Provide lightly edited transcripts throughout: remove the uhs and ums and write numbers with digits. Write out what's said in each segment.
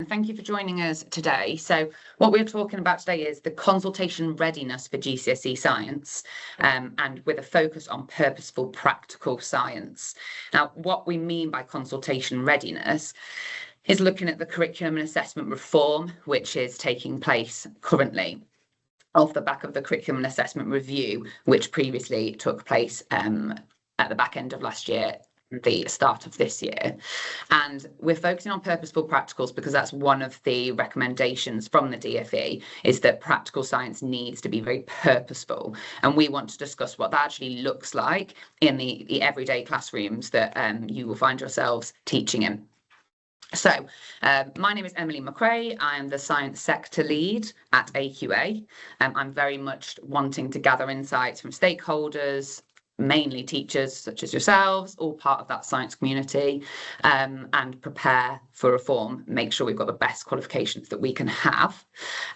thank you for joining us today. So what we're talking about today is the consultation readiness for GCSE science, and with a focus on purposeful practical science. Now, what we mean by consultation readiness is looking at the curriculum and assessment reform, which is taking place currently off the back of the curriculum and assessment review, which previously took place at the back end of last year, the start of this year. And we're focusing on purposeful practicals because that's one of the recommendations from the DfE, is that practical science needs to be very purposeful. And we want to discuss what that actually looks like in the everyday classrooms that you will find yourselves teaching in. So my name is Emily McRae. I am the science sector lead at AQA. I'm very much wanting to gather insights from stakeholders, mainly teachers such as yourselves, all part of that science community, and prepare for reform, make sure we've got the best qualifications that we can have.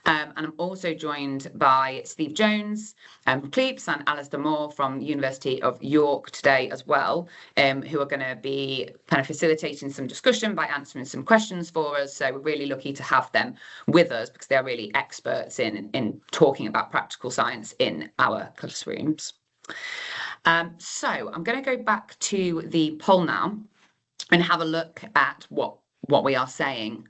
And I'm also joined by Steve Jones from Cleeps and Alistair Moore from University of York today as well, who are going to be kind of facilitating some discussion by answering some questions for us. So we're really lucky to have them with us because they're really experts in talking about practical science in our classrooms. So I'm going to go back to the poll now and have a look at what we are saying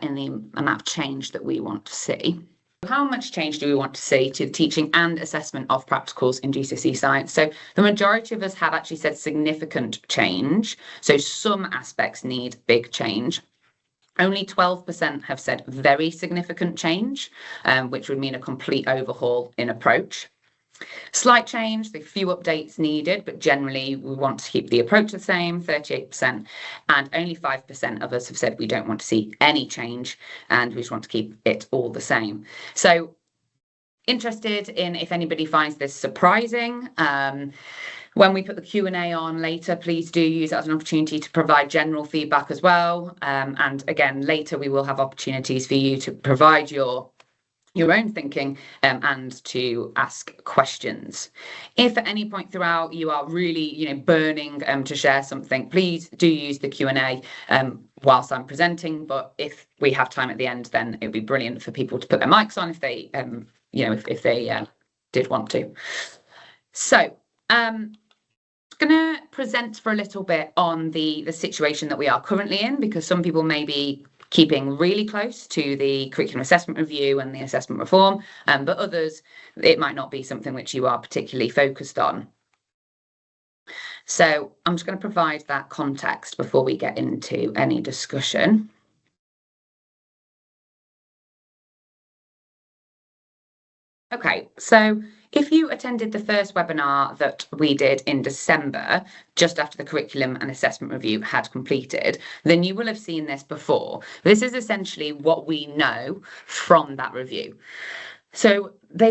in the amount of change that we want to see. How much change do we want to see to the teaching and assessment of practicals in GCSE science? So the majority of us have actually said significant change. So some aspects need big change. Only 12% have said very significant change, which would mean a complete overhaul in approach. Slight change, a few updates needed, but generally we want to keep the approach the same, 38%, and only 5% of us have said we don't want to see any change and we just want to keep it all the same. So interested in if anybody finds this surprising. When we put the Q&A on later, please do use it as an opportunity to provide general feedback as well. And again, later we will have opportunities for you to provide your own thinking and to ask questions. If at any point throughout you are really burning to share something, please do use the Q&A whilst I'm presenting. But if we have time at the end, then it would be brilliant for people to put their mics on if they if they did want to. So I'm going to present for a little bit on the situation that we are currently in, because some people may be keeping really close to the curriculum assessment review and the assessment reform, but others, it might not be something which you are particularly focused on. So I'm just going to provide that context before we get into any discussion. Okay, so if you attended the first webinar that we did in December, just after the curriculum and assessment review had completed, then you will have seen this before. This is essentially what we know from that review. So the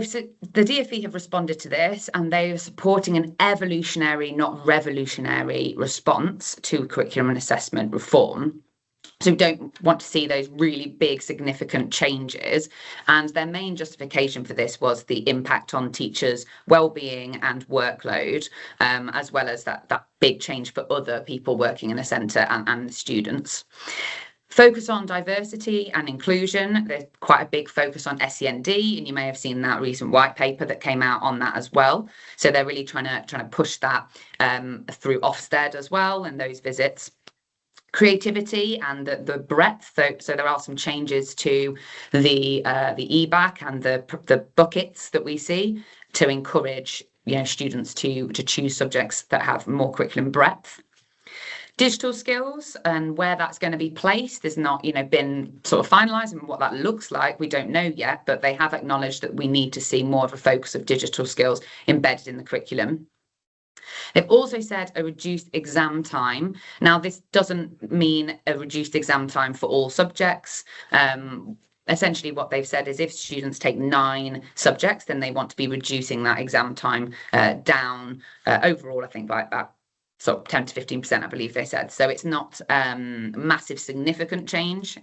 DfE have responded to this, and they are supporting an evolutionary, not revolutionary, response to curriculum and assessment reform. So we don't want to see those really big, significant changes. And their main justification for this was the impact on teachers' well-being and workload, as well as that big change for other people working in a centre and the students. Focus on diversity and inclusion. There's quite a big focus on SEND, and you may have seen that recent white paper that came out on that as well. So they're really trying to push that through Ofsted as well and those visits. Creativity and the breadth, so there are some changes to the EBAC and the buckets that we see to encourage students to choose subjects that have more curriculum breadth. Digital skills and where that's going to be placed is not been sort of finalised, and what that looks like we don't know yet, but they have acknowledged that we need to see more of a focus of digital skills embedded in the curriculum. They've also said a reduced exam time. Now, this doesn't mean a reduced exam time for all subjects. Essentially, what they've said is if students take 9 subjects, then they want to be reducing that exam time down overall, I think, by about sort of 10 to 15%, I believe they said. So it's not massive significant change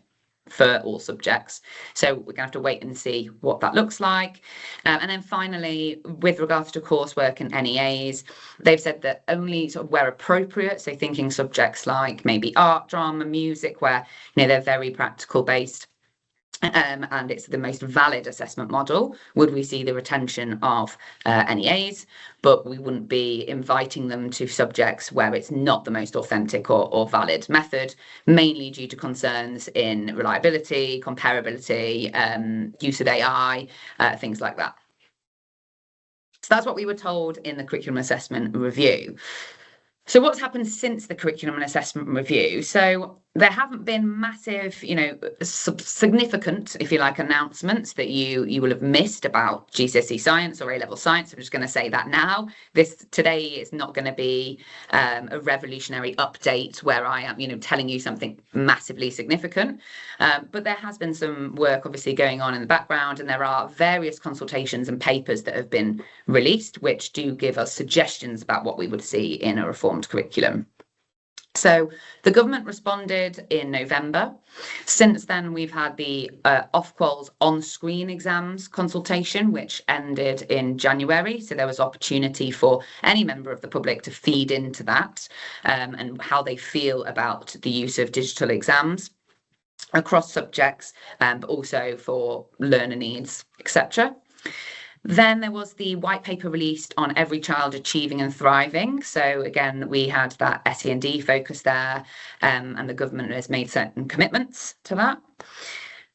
for all subjects. So we're going to have to wait and see what that looks like. And then finally, with regards to coursework and NEAs, they've said that only sort of where appropriate, so thinking subjects like maybe art, drama, music, where they're very practical based, and it's the most valid assessment model, would we see the retention of NEAs, but we wouldn't be inviting them to subjects where it's not the most authentic or valid method, mainly due to concerns in reliability, comparability, use of AI, things like that. So that's what we were told in the curriculum assessment review. So what's happened since the curriculum and assessment review? So there haven't been massive, significant, if you like, announcements that you will have missed about GCSE science or A-level science. I'm just going to say that now. This today is not going to be a revolutionary update where I am, telling you something massively significant. But there has been some work obviously going on in the background, and there are various consultations and papers that have been released, which do give us suggestions about what we would see in a reformed curriculum. So the government responded in November. Since then, we've had the Ofqual's on-screen exams consultation, which ended in January. So there was opportunity for any member of the public to feed into that and how they feel about the use of digital exams across subjects, but also for learner needs, etc. Then there was the white paper released on every child achieving and thriving. So again, we had that SEND focus there, and the government has made certain commitments to that.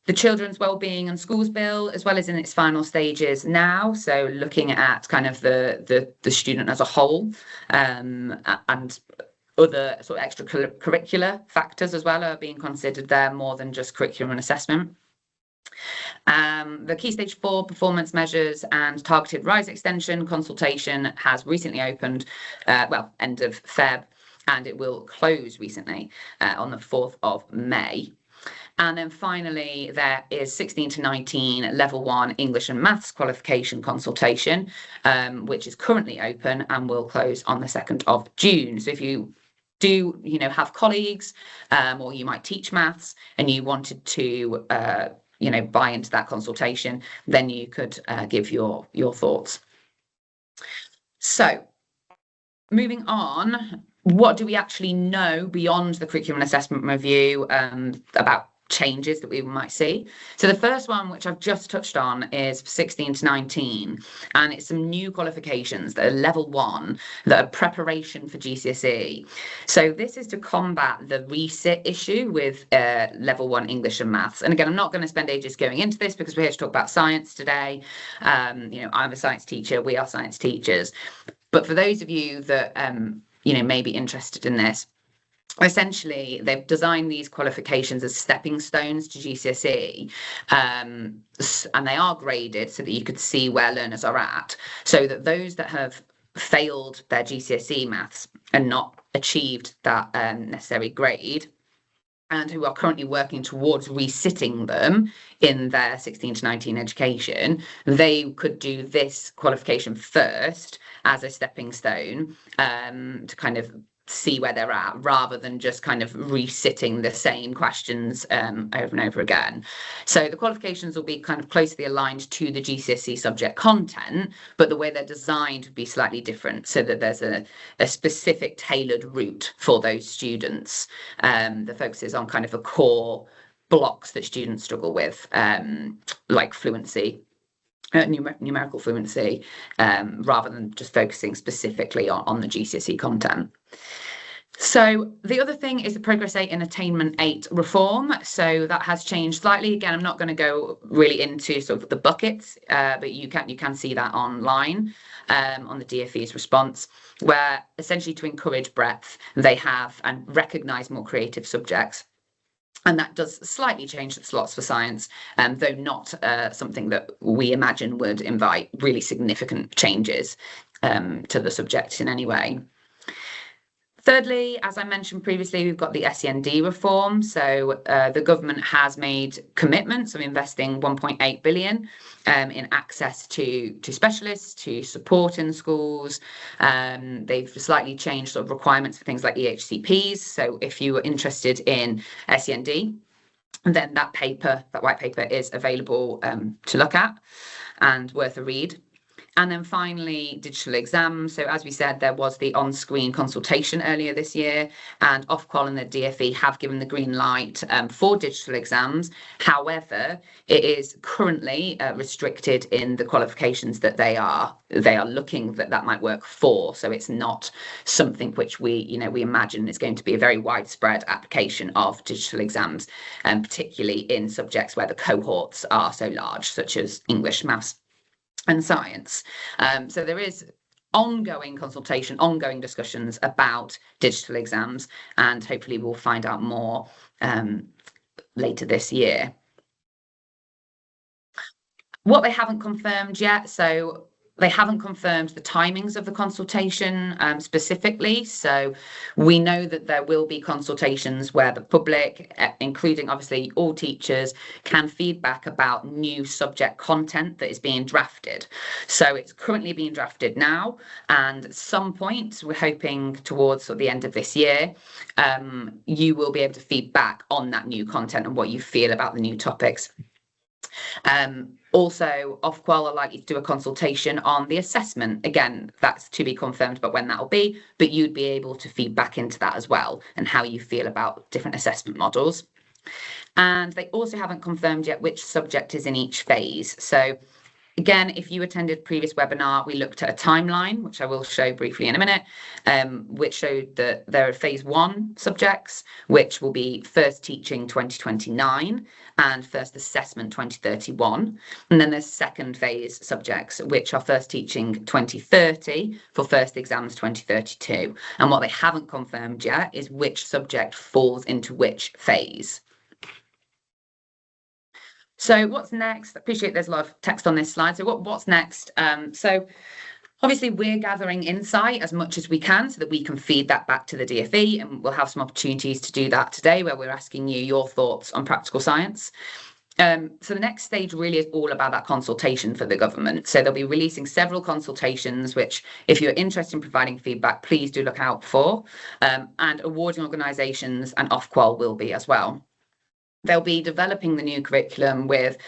The Children's Wellbeing and Schools Bill, as well as in its final stages now, so looking at kind of the student as a whole, and other sort of extracurricular factors as well are being considered there, more than just curriculum and assessment. The Key Stage 4 performance measures and targeted rise extension consultation has recently opened, end of Feb, and it will close recently on the 4th of May. And then finally, there is 16 to 19 level 1 English and Maths qualification consultation, which is currently open and will close on the 2nd of June. So if you do, have colleagues, or you might teach maths and you wanted to, buy into that consultation, then you could give your thoughts. So moving on, what do we actually know beyond the curriculum and assessment review about changes that we might see? So the first one, which I've just touched on, is 16 to 19, and it's some new qualifications that are level 1 that are preparation for GCSE. So this is to combat the resit issue with level 1 English and Maths. And again, I'm not going to spend ages going into this because we're here to talk about science today. I'm a science teacher, we are science teachers, but for those of you that may be interested in this, essentially, they've designed these qualifications as stepping stones to GCSE, and they are graded so that you could see where learners are at, so that those that have failed their GCSE maths and not achieved that necessary grade, and who are currently working towards resitting them in their 16 to 19 education, they could do this qualification first as a stepping stone to kind of see where they're at, rather than just kind of resitting the same questions over and over again. So the qualifications will be kind of closely aligned to the GCSE subject content, but the way they're designed would be slightly different, so that there's a specific tailored route for those students that focuses on kind of the core blocks that students struggle with, like fluency, numerical fluency, rather than just focusing specifically on the GCSE content. So the other thing is the Progress 8 and Attainment 8 reform. So that has changed slightly. Again, I'm not going to go really into sort of the buckets, but you can see that online on the DfE's response, where essentially to encourage breadth, they have and recognise more creative subjects. And that does slightly change the slots for science, though not something that we imagine would invite really significant changes to the subject in any way. Thirdly, as I mentioned previously, we've got the SEND reform. So the government has made commitments of investing 1.8 billion in access to specialists, to support in schools. They've slightly changed sort of requirements for things like EHCPs. So if you were interested in SEND, And then that white paper is available to look at and worth a read. And then finally, digital exams. So as we said, there was the on-screen consultation earlier this year, and Ofqual and the DfE have given the green light for digital exams. However, it is currently restricted in the qualifications that they are looking that might work for. So it's not something which we imagine is going to be a very widespread application of digital exams, particularly in subjects where the cohorts are so large, such as English, maths, and science. So there is ongoing consultation, ongoing discussions about digital exams, and hopefully we'll find out more later this year. What they haven't confirmed yet, so they haven't confirmed the timings of the consultation specifically. So we know that there will be consultations where the public, including obviously all teachers, can feedback about new subject content that is being drafted. So it's currently being drafted now, and at some point, we're hoping towards the end of this year, you will be able to feedback on that new content and what you feel about the new topics. Also, Ofqual are likely to do a consultation on the assessment. Again, that's to be confirmed, but when that'll be, but you'd be able to feed back into that as well and how you feel about different assessment models. And they also haven't confirmed yet which subject is in each phase. So again, if you attended previous webinar, we looked at a timeline, which I will show briefly in a minute, which showed that there are phase 1 subjects, which will be first teaching 2029 and first assessment 2031. And then there's second phase subjects, which are first teaching 2030 for first exams 2032. And what they haven't confirmed yet is which subject falls into which phase. So what's next? I appreciate there's a lot of text on this slide. So what's next? So obviously we're gathering insight as much as we can so that we can feed that back to the DfE, and we'll have some opportunities to do that today where we're asking you your thoughts on practical science. So the next stage really is all about that consultation for the government. So they'll be releasing several consultations, which if you're interested in providing feedback, please do look out for. And awarding organisations and Ofqual will be as well. They'll be developing the new curriculum with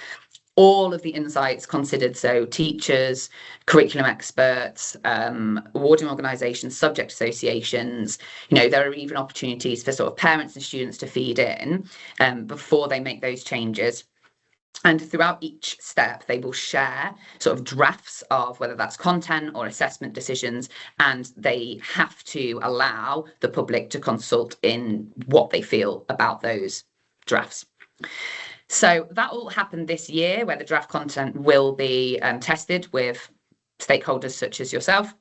all of the insights considered, so teachers, curriculum experts, awarding organisations, subject associations. There are even opportunities for sort of parents and students to feed in before they make those changes. And throughout each step, they will share sort of drafts of whether that's content or assessment decisions, and they have to allow the public to consult in what they feel about those drafts. So that will happen this year, where the draft content will be tested with stakeholders such as yourself.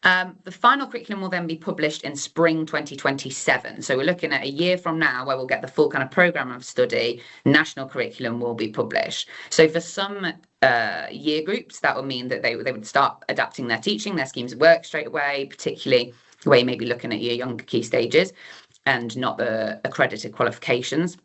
The final curriculum will then be published in spring 2027. So we're looking at a year from now where we'll get the full kind of programme of study. National curriculum will be published. So for some year groups, that will mean that they would start adapting their teaching, their schemes of work straight away, particularly where you may be looking at your younger key stages and not the accredited qualifications.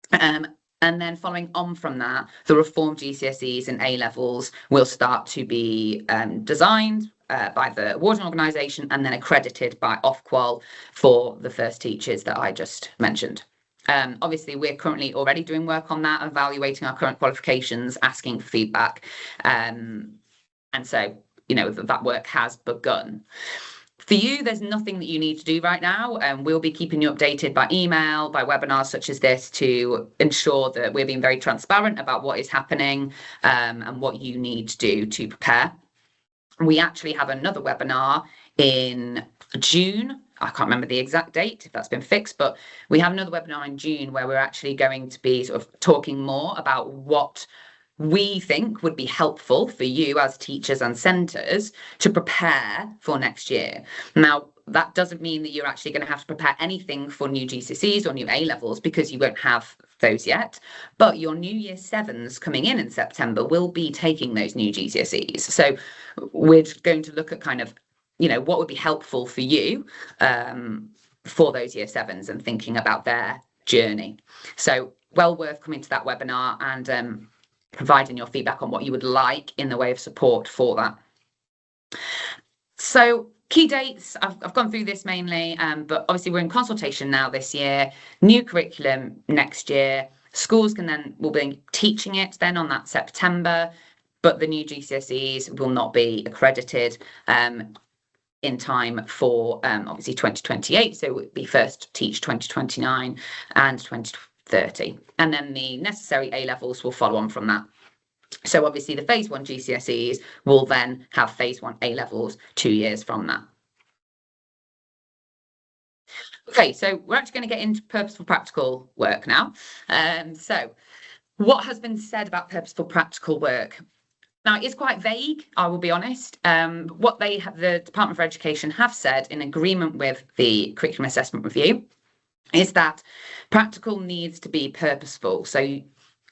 And then following on from that, the reformed GCSEs and A-levels will start to be designed by the awarding organisation and then accredited by Ofqual for the first teachers that I just mentioned. Obviously, we're currently already doing work on that, evaluating our current qualifications, asking for feedback. And so, that work has begun. For you, there's nothing that you need to do right now, and we'll be keeping you updated by email, by webinars such as this, to ensure that we're being very transparent about what is happening and what you need to do to prepare. We actually have another webinar in June. I can't remember the exact date if that's been fixed, but we have another webinar in June where we're actually going to be sort of talking more about what we think would be helpful for you as teachers and centres to prepare for next year. Now, that doesn't mean that you're actually going to have to prepare anything for new GCSEs or new A-levels, because you won't have those yet. But your new year 7s coming in September will be taking those new GCSEs. So we're going to look at kind of, what would be helpful for you for those year 7s and thinking about their journey. So well worth coming to that webinar and providing your feedback on what you would like in the way of support for that. So key dates, I've gone through this mainly, but obviously we're in consultation now this year, new curriculum next year. Schools will be teaching it then on that September, but the new GCSEs will not be accredited in time for obviously 2028. So it would be first teach 2029 and 2030. And then the necessary A-levels will follow on from that. So obviously the phase 1 GCSEs will then have phase 1 A-levels 2 years from that. Okay, so we're actually going to get into purposeful practical work now. So what has been said about purposeful practical work? Now, it is quite vague, I will be honest. What the Department for Education have said in agreement with the curriculum assessment review is that practical needs to be purposeful. So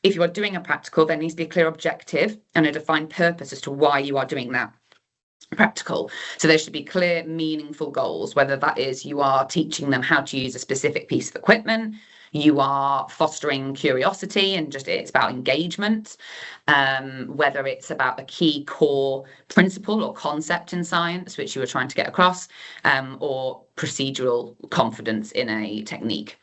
if you are doing a practical, there needs to be a clear objective and a defined purpose as to why you are doing that practical. So there should be clear, meaningful goals, whether that is you are teaching them how to use a specific piece of equipment, you are fostering curiosity and just it's about engagement, whether it's about a key core principle or concept in science, which you were trying to get across, or procedural confidence in a technique.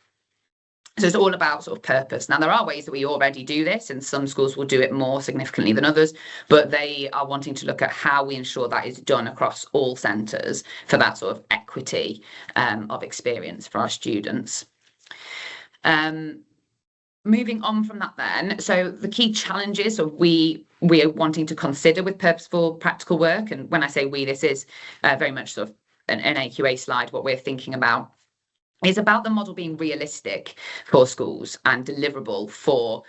So it's all about sort of purpose. Now, there are ways that we already do this, and some schools will do it more significantly than others, but they are wanting to look at how we ensure that is done across all centres for that sort of equity of experience for our students. Moving on from that then, so the key challenges of we are wanting to consider with purposeful practical work, and when I say we, this is very much sort of an AQA slide, what we're thinking about, is about the model being realistic for schools and deliverable for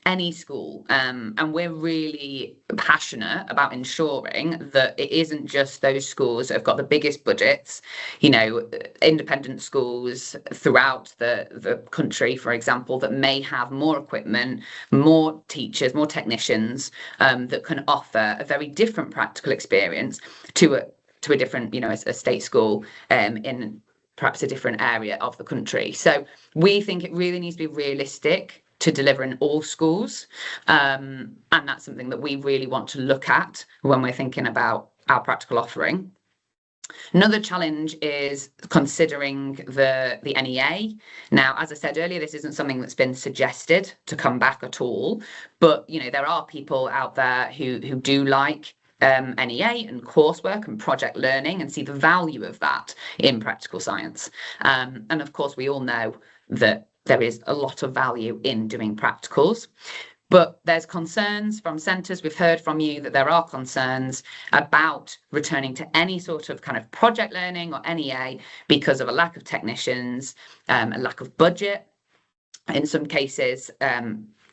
any school. And we're really passionate about ensuring that it isn't just those schools that have got the biggest budgets, you know, independent schools throughout the country, for example, that may have more equipment, more teachers, more technicians, that can offer a very different practical experience to a different, you know, a state school in perhaps a different area of the country. So we think it really needs to be realistic to deliver in all schools. And that's something that we really want to look at when we're thinking about our practical offering. Another challenge is considering the NEA. Now, as I said earlier, this isn't something that's been suggested to come back at all, but you know, there are people out there who do like NEA and coursework and project learning and see the value of that in practical science. And of course, we all know that there is a lot of value in doing practicals, but there's concerns from centres. We've heard from you that there are concerns about returning to any sort of kind of project learning or NEA because of a lack of technicians, a lack of budget. In some cases,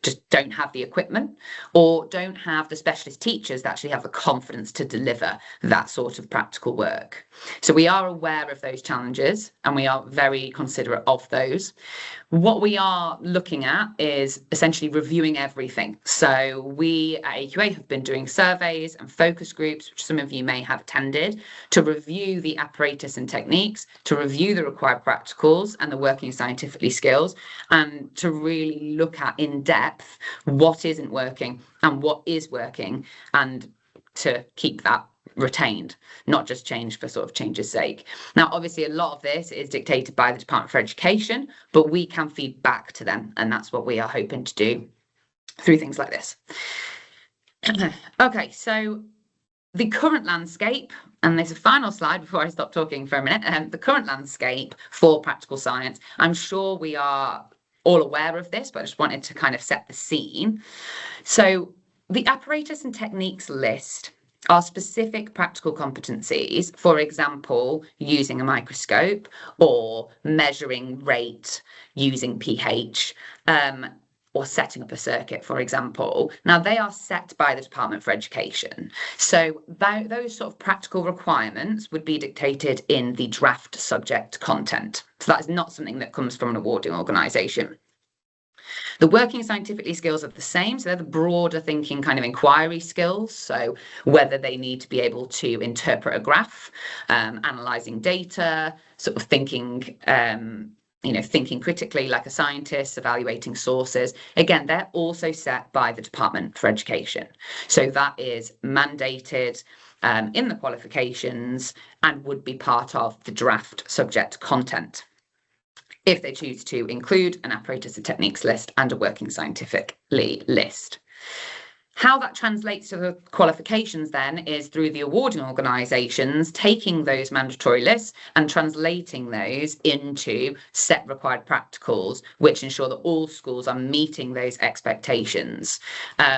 just don't have the equipment or don't have the specialist teachers that actually have the confidence to deliver that sort of practical work. So we are aware of those challenges and we are very considerate of those. What we are looking at is essentially reviewing everything. So we at AQA have been doing surveys and focus groups, which some of you may have attended, to review the apparatus and techniques, to review the required practicals and the working scientifically skills, and to really look at in depth what isn't working and what is working, and to keep that retained, not just change for sort of change's sake. Now, obviously, a lot of this is dictated by the Department for Education, but we can feed back to them, and that's what we are hoping to do through things like this. Okay, so the current landscape, and there's a final slide before I stop talking for a minute, the current landscape for practical science. I'm sure we are all aware of this, but I just wanted to kind of set the scene. So the apparatus and techniques list are specific practical competencies, for example, using a microscope or measuring rate using pH, or setting up a circuit, for example. Now, they are set by the Department for Education. So those sort of practical requirements would be dictated in the draft subject content. So that is not something that comes from an awarding organisation. The working scientifically skills are the same, so they're the broader thinking kind of inquiry skills. So whether they need to be able to interpret a graph, analysing data, sort of thinking, thinking critically like a scientist, evaluating sources. Again, they're also set by the Department for Education. So that is mandated in the qualifications and would be part of the draft subject content, if they choose to include an apparatus and techniques list and a working scientifically list. How that translates to the qualifications then is through the awarding organisations taking those mandatory lists and translating those into set required practicals, which ensure that all schools are meeting those expectations.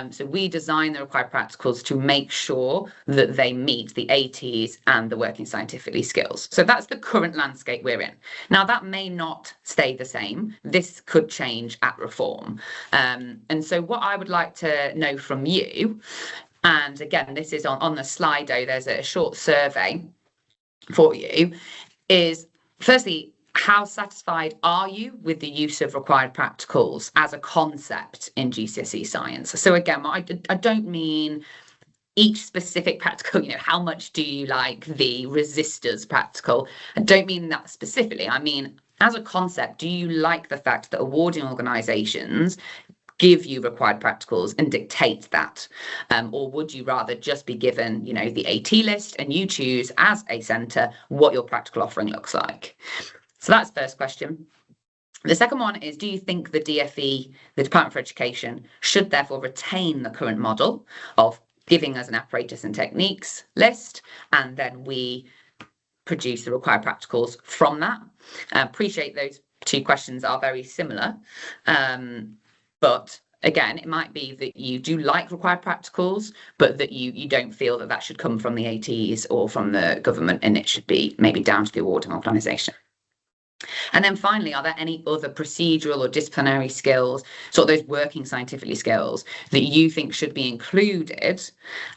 So we design the required practicals to make sure that they meet the ATs and the working scientifically skills. So that's the current landscape we're in. Now, that may not stay the same. This could change at reform. And so what I would like to know from you, and again, this is on the Slido, there's a short survey for you, is firstly, how satisfied are you with the use of required practicals as a concept in GCSE science? So again, I don't mean each specific practical, how much do you like the resistors practical? I don't mean that specifically. I mean, as a concept, do you like the fact that awarding organisations give you required practicals and dictate that? Or would you rather just be given, the AT list and you choose as a centre what your practical offering looks like? So that's the first question. The second one is, do you think the DFE, the Department for Education, should therefore retain the current model of giving us an apparatus and techniques list, and then we produce the required practicals from that? I appreciate those two questions are very similar. But again, it might be that you do like required practicals, but that you don't feel that that should come from the ATs or from the government, and it should be maybe down to the awarding organisation. And then finally, are there any other procedural or disciplinary skills, sort of those working scientifically skills, that you think should be included?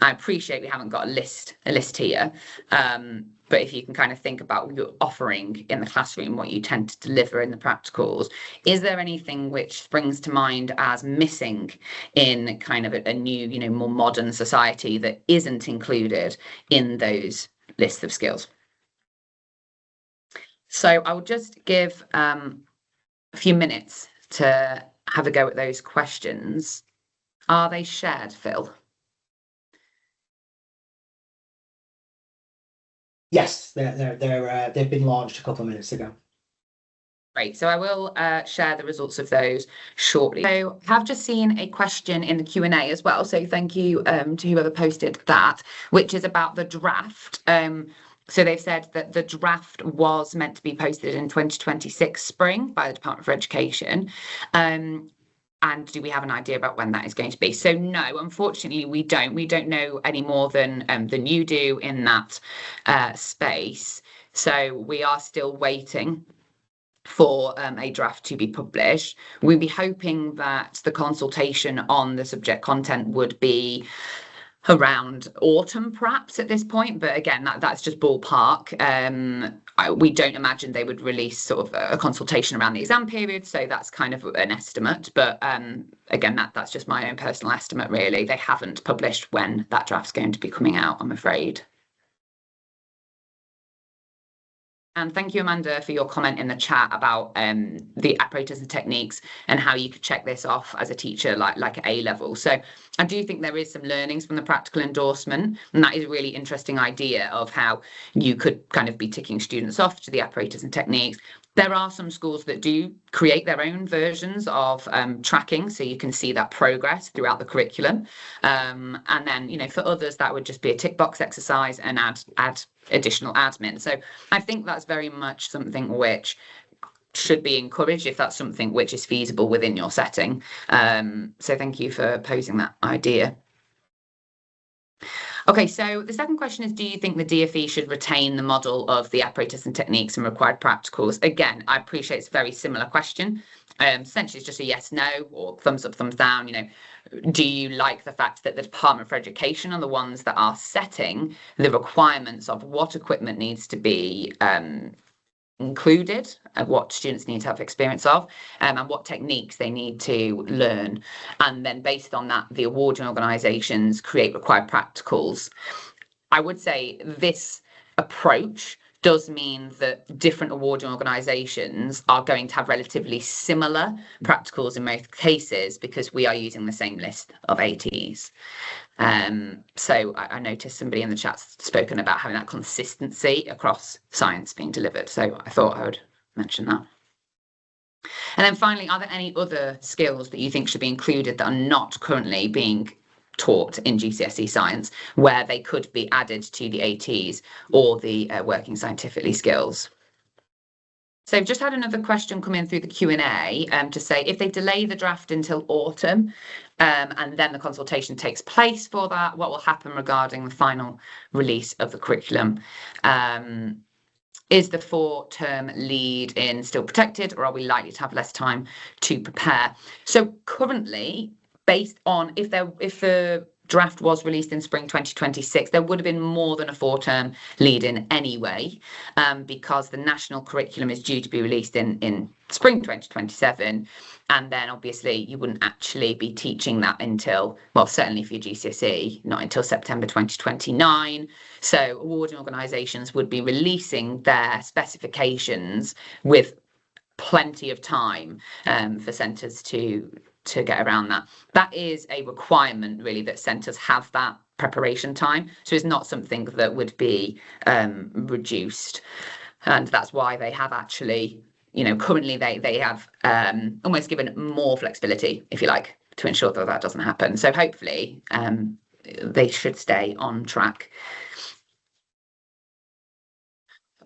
I appreciate we haven't got a list here, but if you can kind of think about what you're offering in the classroom, what you tend to deliver in the practicals, is there anything which springs to mind as missing in kind of a new, more modern society that isn't included in those lists of skills? So I will just give a few minutes to have a go at those questions. Are they shared, Phil? Yes, they've been launched a couple of minutes ago. Great. So I will share the results of those shortly. So I have just seen a question in the Q&A as well. So thank you to whoever posted that, which is about the draft. So they've said that the draft was meant to be posted in 2026 spring by the Department for Education. And do we have an idea about when that is going to be? So no, unfortunately, we don't. We don't know any more than you do in that space. So we are still waiting for a draft to be published. We'd be hoping that the consultation on the subject content would be around autumn perhaps at this point, but again, that's just ballpark. We don't imagine they would release sort of a consultation around the exam period, so that's kind of an estimate, but again, that's just my own personal estimate really. They haven't published when that draft's going to be coming out, I'm afraid. And thank you, Amanda, for your comment in the chat about the apparatus and techniques and how you could check this off as a teacher, like at A level. So I do think there is some learnings from the practical endorsement, and that is a really interesting idea of how you could kind of be ticking students off to the apparatus and techniques. There are some schools that do create their own versions of tracking, so you can see that progress throughout the curriculum. And then, for others, that would just be a tick box exercise and add additional admin. So I think that's very much something which should be encouraged if that's something which is feasible within your setting. So thank you for posing that idea. Okay, so the second question is, do you think the DFE should retain the model of the apparatus and techniques and required practicals? Again, I appreciate it's a very similar question. Essentially, it's just a yes, no, or thumbs up, thumbs down. Do you like the fact that the Department for Education are the ones that are setting the requirements of what equipment needs to be included, what students need to have experience of, and what techniques they need to learn, and then based on that, the awarding organisations create required practicals? I would say this approach does mean that different awarding organisations are going to have relatively similar practicals in most cases because we are using the same list of ATs. So I noticed somebody in the chat's spoken about having that consistency across science being delivered. So I thought I would mention that. And then finally, are there any other skills that you think should be included that are not currently being taught in GCSE science where they could be added to the ATs or the working scientifically skills? So I've just had another question come in through the Q&A to say if they delay the draft until autumn and then the consultation takes place for that, what will happen regarding the final release of the curriculum? Is the 4-term lead in still protected, or are we likely to have less time to prepare? So currently, based on if the draft was released in spring 2026, there would have been more than a 4-term lead-in anyway, because the national curriculum is due to be released in spring 2027, and then obviously you wouldn't actually be teaching that until, well, certainly for your GCSE, not until September 2029. So awarding organisations would be releasing their specifications with plenty of time for centres to get around that. That is a requirement, really, that centres have that preparation time. So it's not something that would be reduced. And that's why they have actually, currently they have almost given more flexibility, if you like, to ensure that that doesn't happen. So hopefully they should stay on track.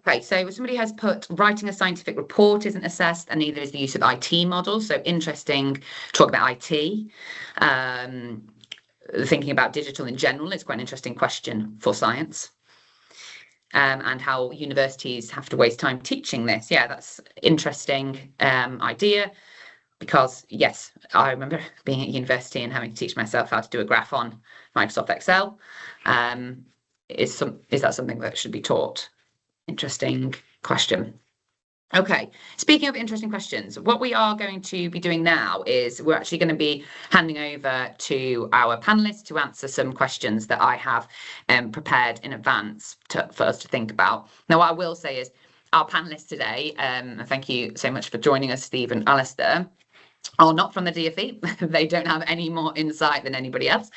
Okay, so somebody has put writing a scientific report isn't assessed, and neither is the use of IT models. So interesting talk about IT. Thinking about digital in general, it's quite an interesting question for science. And how universities have to waste time teaching this. Yeah, that's interesting idea, because yes, I remember being at university and having to teach myself how to do a graph on Microsoft Excel. Is that something that should be taught? Interesting question. Okay, speaking of interesting questions, what we are going to be doing now is we're actually going to be handing over to our panelists to answer some questions that I have prepared in advance for us to think about. Now, what I will say is our panelists today, thank you so much for joining us, Steve and Alistair, are not from the DFE. They don't have any more insight than anybody else.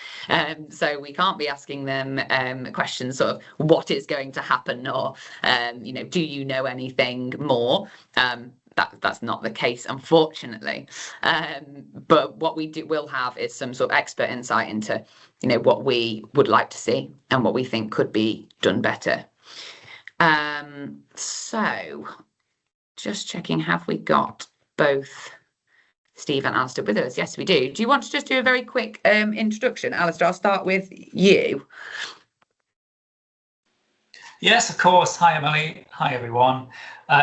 So we can't be asking them questions sort of what is going to happen, or, do you know anything more? That's not the case, unfortunately. But what we will have is some sort of expert insight into, what we would like to see and what we think could be done better. So just checking, have we got both Steve and Alistair with us? Yes, we do. Do you want to just do a very quick introduction? Alistair, I'll start with you. Yes, of course. Hi, Emily. Hi, everyone.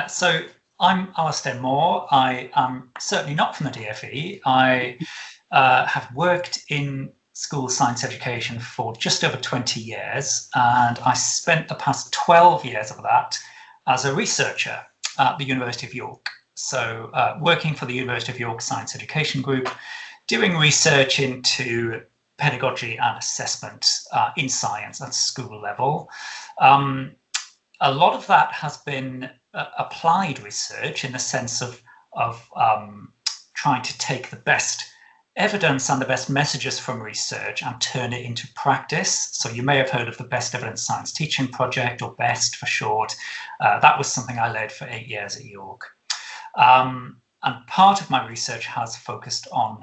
So I'm Alistair Moore. I am certainly not from the DFE. I have worked in school science education for just over 20 years, and I spent the past 12 years of that as a researcher at the University of York. So working for the University of York Science Education Group, doing research into pedagogy and assessment in science at school level. A lot of that has been applied research in the sense of trying to take the best evidence and the best messages from research and turn it into practice. So you may have heard of the Best Evidence Science Teaching Project, or BEST for short. That was something I led for 8 years at York. And part of my research has focused on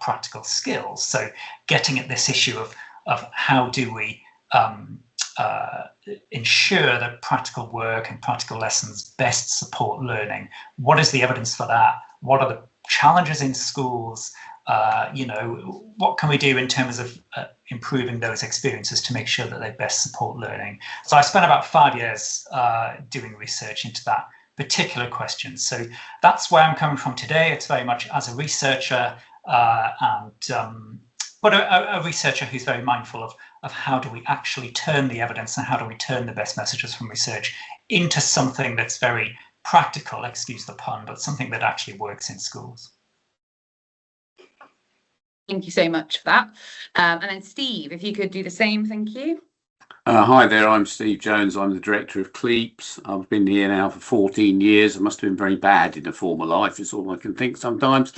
practical skills. So getting at this issue of how do we ensure that practical work and practical lessons best support learning? What is the evidence for that? What are the challenges in schools? What can we do in terms of improving those experiences to make sure that they best support learning? So I spent about 5 years doing research into that particular question. So that's where I'm coming from today. It's very much as a researcher, but a researcher who's very mindful of how do we actually turn the evidence and how do we turn the best messages from research into something that's very practical, excuse the pun, but something that actually works in schools. Thank you so much for that. And then Steve, if you could do the same, thank you. Hi there, I'm Steve Jones. I'm the director of CLEAPS. I've been here now for 14 years. I must have been very bad in a former life, is all I can think sometimes.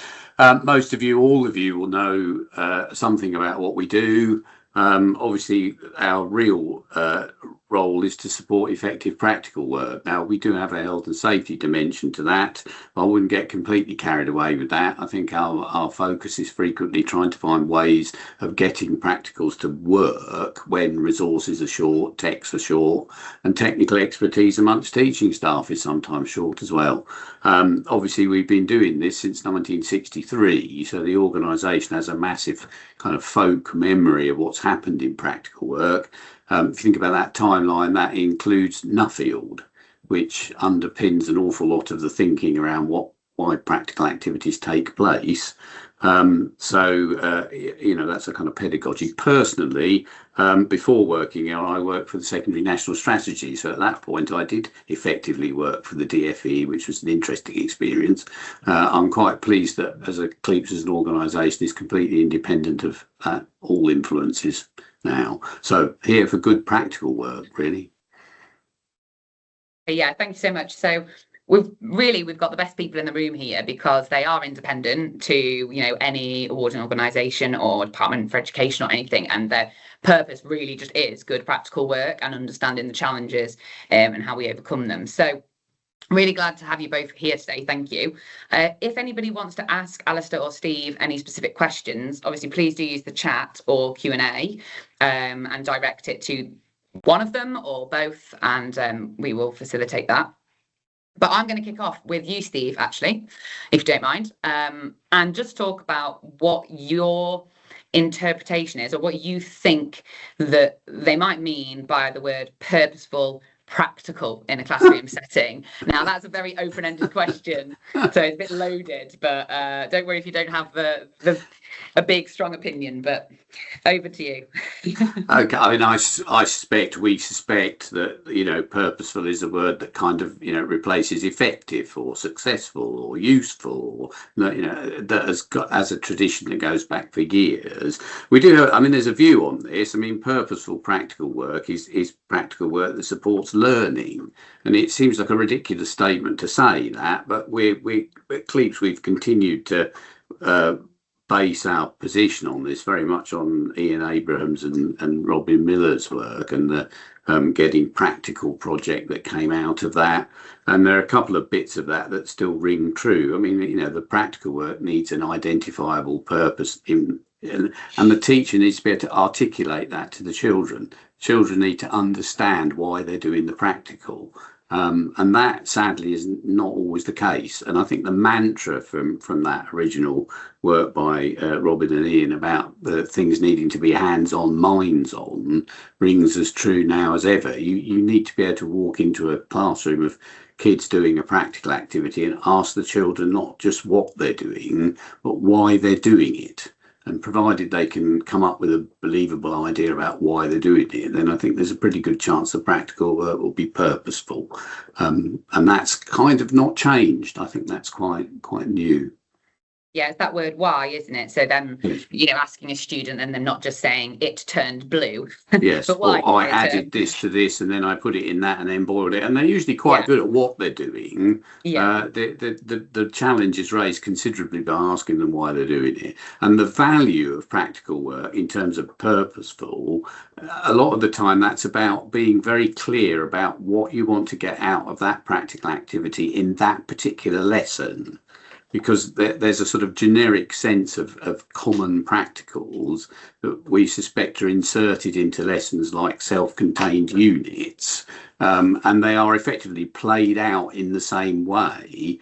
Most of you, all of you will know something about what we do. Obviously, our real role is to support effective practical work. Now, we do have a health and safety dimension to that. I wouldn't get completely carried away with that. I think our focus is frequently trying to find ways of getting practicals to work when resources are short, techs are short, and technical expertise amongst teaching staff is sometimes short as well. Obviously, we've been doing this since 1963, so the organisation has a massive kind of folk memory of what's happened in practical work. If you think about that timeline, that includes Nuffield, which underpins an awful lot of the thinking around why practical activities take place. That's a kind of pedagogy. Personally, before working here, I worked for the Secondary National Strategy. So at that point, I did effectively work for the DFE, which was an interesting experience. I'm quite pleased that as a CLEAPS as an organisation is completely independent of all influences now. So here for good practical work, really. Yeah, thank you so much. So we've got the best people in the room here because they are independent to any awarding organisation or Department for Education or anything, and their purpose really just is good practical work and understanding the challenges and how we overcome them. So really glad to have you both here today. Thank you. If anybody wants to ask Alistair or Steve any specific questions, obviously please do use the chat or Q&A and direct it to one of them or both, and we will facilitate that. But I'm going to kick off with you, Steve, actually, if you don't mind, and just talk about what your interpretation is or what you think that they might mean by the word purposeful practical in a classroom setting. Now, that's a very open-ended question, so it's a bit loaded, but don't worry if you don't have a big, strong opinion, but over to you. Okay, I mean, we suspect that, purposeful is a word that kind of, replaces effective or successful or useful, or, that has got as a tradition that goes back for years. We do have, there's a view on this. Purposeful practical work is practical work that supports learning. And it seems like a ridiculous statement to say that, but at CLEAPS, we've continued to base our position on this very much on Ian Abrahams and Robin Miller's work and the Getting Practical project that came out of that. And there are a couple of bits of that still ring true. The practical work needs an identifiable purpose and the teacher needs to be able to articulate that to the children. Children need to understand why they're doing the practical. And that sadly is not always the case. And I think the mantra from that original work by Robin and Ian about the things needing to be hands-on, minds-on rings as true now as ever. You need to be able to walk into a classroom of kids doing a practical activity and ask the children not just what they're doing, but why they're doing it. And provided they can come up with a believable idea about why they're doing it, then I think there's a pretty good chance the practical work will be purposeful. And that's kind of not changed. I think that's quite new. Yeah, it's that word why, isn't it? So then, asking a student and then not just saying it turned blue. Yes, but why? Or I added this to this and then I put it in that and then boiled it. And they're usually quite good at what they're doing. Yeah. The challenge is raised considerably by asking them why they're doing it. And the value of practical work in terms of purposeful, a lot of the time that's about being very clear about what you want to get out of that practical activity in that particular lesson. Because there's a sort of generic sense of common practicals that we suspect are inserted into lessons like self-contained units, and they are effectively played out in the same way,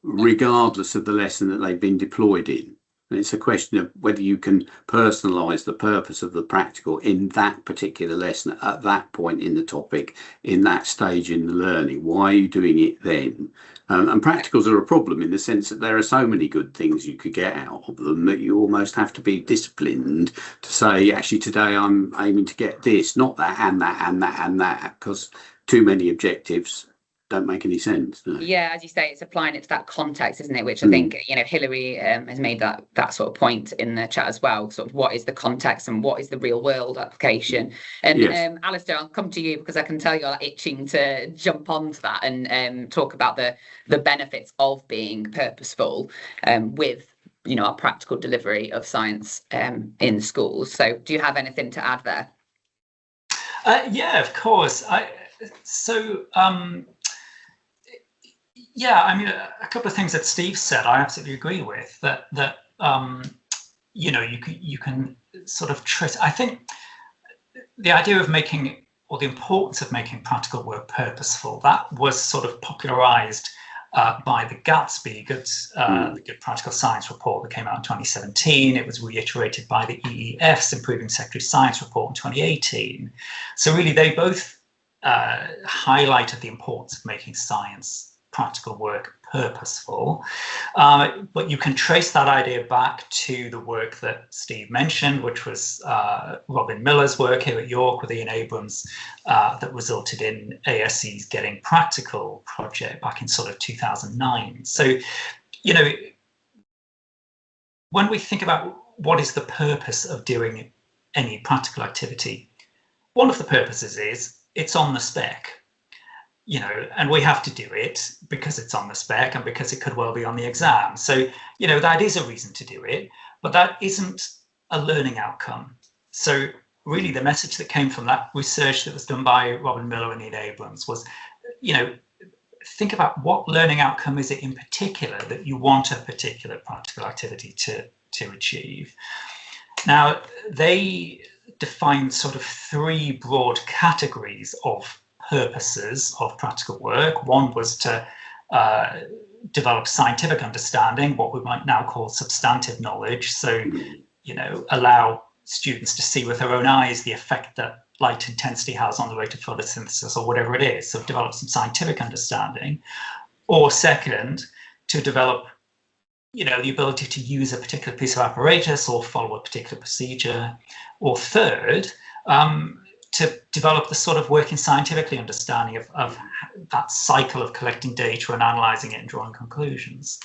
regardless of the lesson that they've been deployed in. And it's a question of whether you can personalise the purpose of the practical in that particular lesson at that point in the topic, in that stage in the learning. Why are you doing it then? And practicals are a problem in the sense that there are so many good things you could get out of them that you almost have to be disciplined to say, actually, today I'm aiming to get this, not that, and that, and that, and that, because too many objectives don't make any sense. No. Yeah, as you say, it's applying it to that context, isn't it? Which I think, Hilary has made that sort of point in the chat as well. Sort of what is the context and what is the real world application? And Yes. Alistair, I'll come to you because I can tell you're itching to jump onto that and talk about the benefits of being purposeful with our practical delivery of science in schools. So do you have anything to add there? Yeah, of course. Yeah, I mean, a couple of things that Steve said, I absolutely agree with. That you can sort of trace. I think the idea of making, or the importance of making practical work purposeful, that was sort of popularized by the Gatsby, the Good Practical Science report that came out in 2017. It was reiterated by the EEF's Improving Secondary Science report in 2018. So really, they both highlighted the importance of making science practical work purposeful, but you can trace that idea back to the work that Steve mentioned, which was Robin Miller's work here at York with Ian Abrams that resulted in ASC's Getting Practical project back in sort of 2009. So, when we think about what is the purpose of doing any practical activity, one of the purposes is it's on the spec. And we have to do it because it's on the spec and because it could well be on the exam. So, that is a reason to do it, but that isn't a learning outcome. So really the message that came from that research that was done by Robin Miller and Ian Abrams was, think about what learning outcome is it in particular that you want a particular practical activity to achieve. Now, they defined sort of three broad categories of purposes of practical work. One was to develop scientific understanding, what we might now call substantive knowledge. So, allow students to see with their own eyes the effect that light intensity has on the rate of photosynthesis or whatever it is. So develop some scientific understanding. Or second, to develop, the ability to use a particular piece of apparatus or follow a particular procedure. Or third, to develop the sort of working scientifically understanding of that cycle of collecting data and analysing it and drawing conclusions.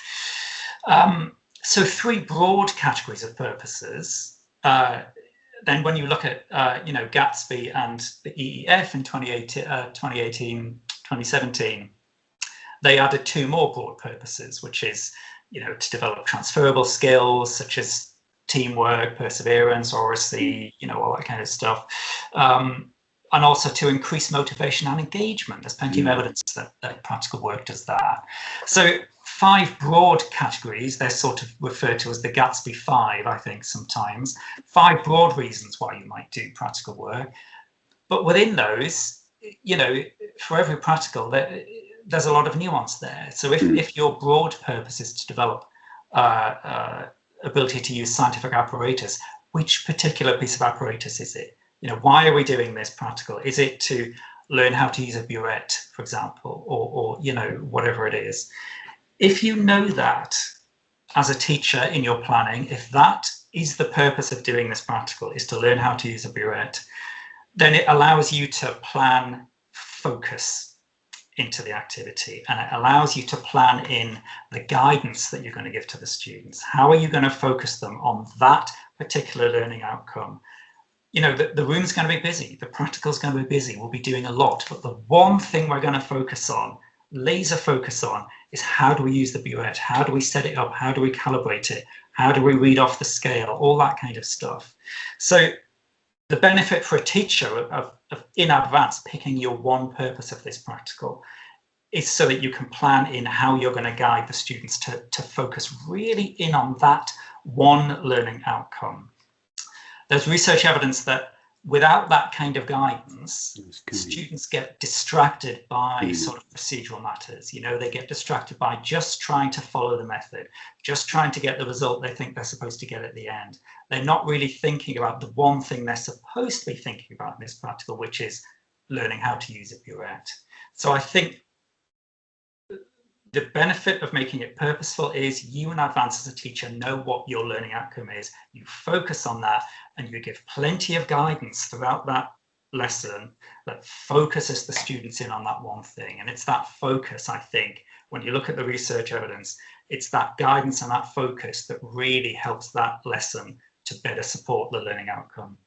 So three broad categories of purposes. Then when you look at, Gatsby and the EEF in 2018, 2017, they added two more broad purposes, which is, to develop transferable skills such as teamwork, perseverance, oracy, all that kind of stuff. And also to increase motivation and engagement. There's plenty of evidence that practical work does that. So 5 broad categories, they're sort of referred to as the Gatsby 5, I think, sometimes. 5 broad reasons why you might do practical work. But within those, for every practical, there's a lot of nuance there. So if your broad purpose is to develop ability to use scientific apparatus, which particular piece of apparatus is it? Why are we doing this practical? Is it to learn how to use a burette, for example, or whatever it is? If you know that as a teacher in your planning, if that is the purpose of doing this practical, is to learn how to use a burette, then it allows you to plan focus into the activity, and it allows you to plan in the guidance that you're going to give to the students. How are you going to focus them on that particular learning outcome? The room's going to be busy, the practical's going to be busy, we'll be doing a lot, but the one thing we're going to focus on, laser focus on, is how do we use the burette? How do we set it up? How do we calibrate it? How do we read off the scale? All that kind of stuff. So the benefit for a teacher of in advance picking your one purpose of this practical is so that you can plan in how you're going to guide the students to focus really in on that one learning outcome. There's research evidence that without that kind of guidance, students get distracted by sort of procedural matters. They get distracted by just trying to follow the method, just trying to get the result they think they're supposed to get at the end. They're not really thinking about the one thing they're supposed to be thinking about in this practical, which is learning how to use a burette. So I think the benefit of making it purposeful is you in advance as a teacher know what your learning outcome is. You focus on that and you give plenty of guidance throughout that lesson that focuses the students in on that one thing. And it's that focus, I think, when you look at the research evidence, it's that guidance and that focus that really helps that lesson to better support the learning outcome.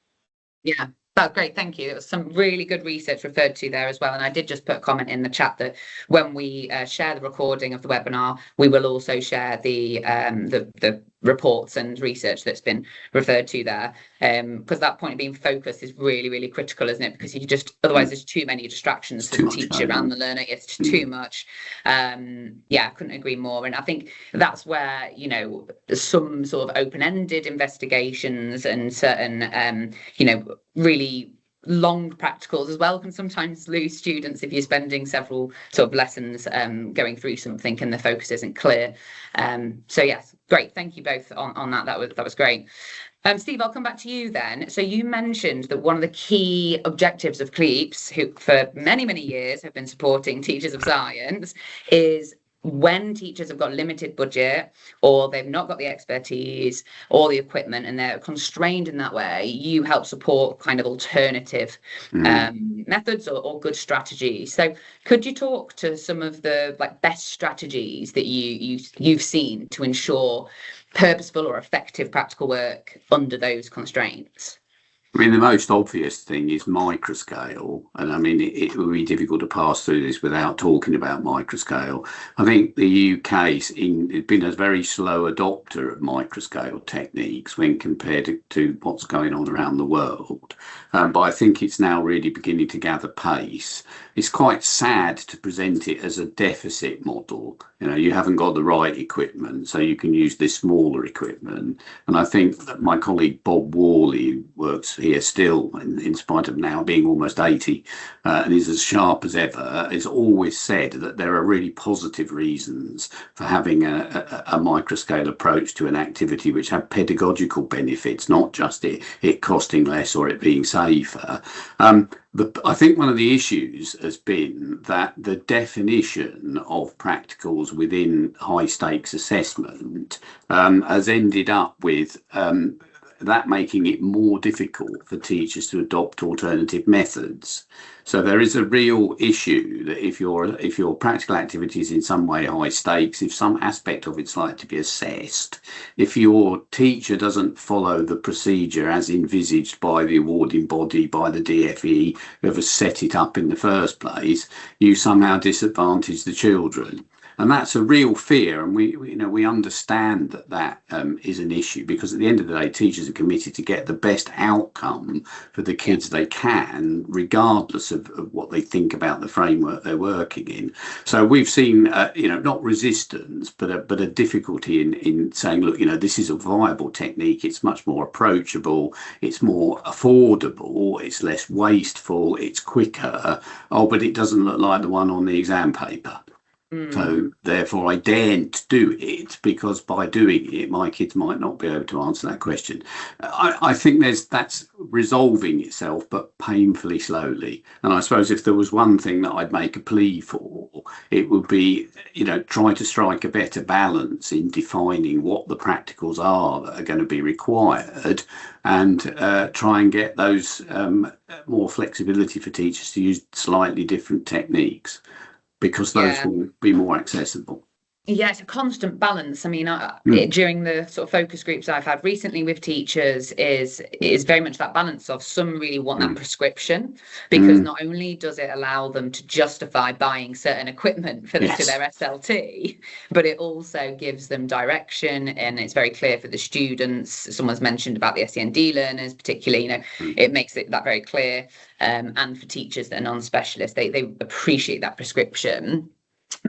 Yeah, that's great. Thank you. There was some really good research referred to there as well. And I did just put a comment in the chat that when we share the recording of the webinar, we will also share the reports and research that's been referred to there. Because that point of being focused is really, really critical, isn't it? Because you just, otherwise there's too many distractions for the teacher and the learner. It's too much. Yeah, I couldn't agree more. And I think that's where, you know, some sort of open-ended investigations and certain, you know, really long practicals as well can sometimes lose students if you're spending several sort of lessons going through something and the focus isn't clear. So yes, great. Thank you both on that. That was great. Steve, I'll come back to you then. So you mentioned that one of the key objectives of CLEAPS, who for many, many years have been supporting teachers of science, is when teachers have got limited budget or they've not got the expertise or the equipment and they're constrained in that way, you help support kind of alternative methods or good strategies. So could you talk to some of the like best strategies that you've seen to ensure purposeful or effective practical work under those constraints? I mean, the most obvious thing is microscale. And I mean, it would be difficult to pass through this without talking about microscale. I think the UK's been a very slow adopter of microscale techniques when compared to what's going on around the world. But I think it's now really beginning to gather pace. It's quite sad to present it as a deficit model. You know, you haven't got the right equipment, so you can use this smaller equipment. And I think that my colleague Bob Worley works here still, in spite of now being almost 80, and is as sharp as ever, has always said that there are really positive reasons for having a microscale approach to an activity which have pedagogical benefits, not just it costing less or it being safer. I think one of the issues has been that the definition of practicals within high stakes assessment has ended up with that making it more difficult for teachers to adopt alternative methods. So there is a real issue that if your practical activity is in some way high stakes, if some aspect of it's likely to be assessed, if your teacher doesn't follow the procedure as envisaged by the awarding body, by the DFE, whoever set it up in the first place, you somehow disadvantage the children. And that's a real fear, and we understand that is an issue, because at the end of the day, teachers are committed to get the best outcome for the kids they can, regardless of what they think about the framework they're working in. So we've seen, not resistance, but a difficulty in saying, look, this is a viable technique. It's much more approachable. It's more affordable. It's less wasteful. It's quicker. Oh, but it doesn't look like the one on the exam paper. So therefore I daren't do it, because by doing it, my kids might not be able to answer that question. I think that's resolving itself, but painfully slowly. And I suppose if there was one thing that I'd make a plea for, it would be, try to strike a better balance in defining what the practicals are that are going to be required, and try and get those more flexibility for teachers to use slightly different techniques, because those will be more accessible. Yeah, it's a constant balance. I mean, during the sort of focus groups I've had recently with teachers, is very much that balance of some really want that prescription, because not only does it allow them to justify buying certain equipment to their SLT, but it also gives them direction, and it's very clear for the students. Someone's mentioned about the SEND learners, particularly, it makes that very clear. And for teachers that are non-specialists, they appreciate that prescription.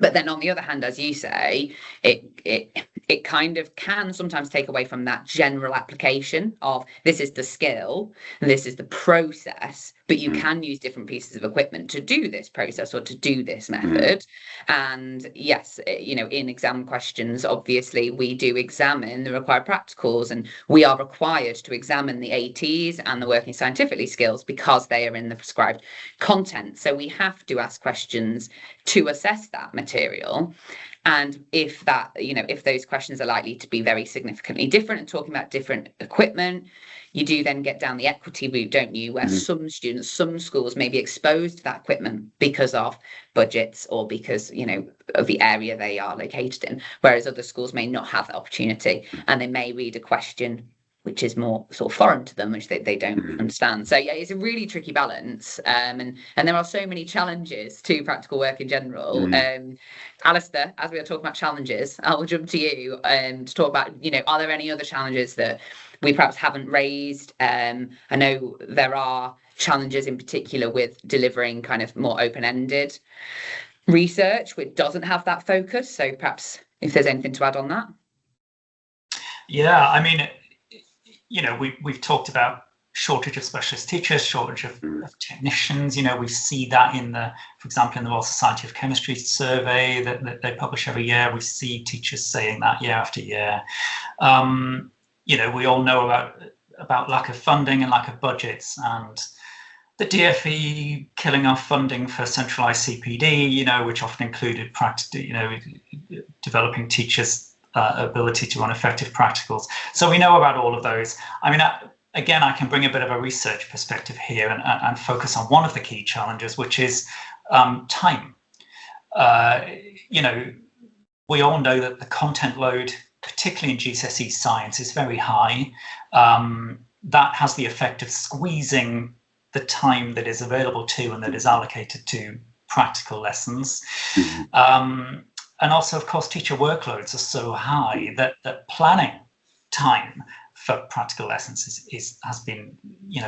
But then on the other hand, as you say, it kind of can sometimes take away from that general application of this is the skill, and this is the process, but you can use different pieces of equipment to do this process or to do this method. And yes, in exam questions, obviously we do examine the required practicals, and we are required to examine the ATs and the working scientifically skills because they are in the prescribed content. So we have to ask questions to assess that material. And if that, if those questions are likely to be very significantly different and talking about different equipment, you do then get down the equity route, don't you, where some students, some schools may be exposed to that equipment because of budgets or because, of the area they are located in, whereas other schools may not have that opportunity, and they may read a question which is more sort of foreign to them, which they don't understand. So yeah, it's a really tricky balance. And there are so many challenges to practical work in general. Alistair, as we are talking about challenges, I'll jump to you to talk about, are there any other challenges that we perhaps haven't raised? I know there are challenges in particular with delivering kind of more open-ended research, which doesn't have that focus. So perhaps if there's anything to add on that. Yeah, I mean, we've talked about shortage of specialist teachers, shortage of technicians. We see that for example, in the Royal Society of Chemistry survey that they publish every year. We see teachers saying that year after year. We all know about lack of funding and lack of budgets, and the DfE killing off funding for centralised CPD, which often included developing teachers' ability to run effective practicals. So we know about all of those. I mean, again, I can bring a bit of a research perspective here and focus on one of the key challenges, which is time. We all know that the content load, particularly in GCSE science, is very high. That has the effect of squeezing the time that is available to and that is allocated to practical lessons. And also, of course, teacher workloads are so high that planning time for practical lessons has been,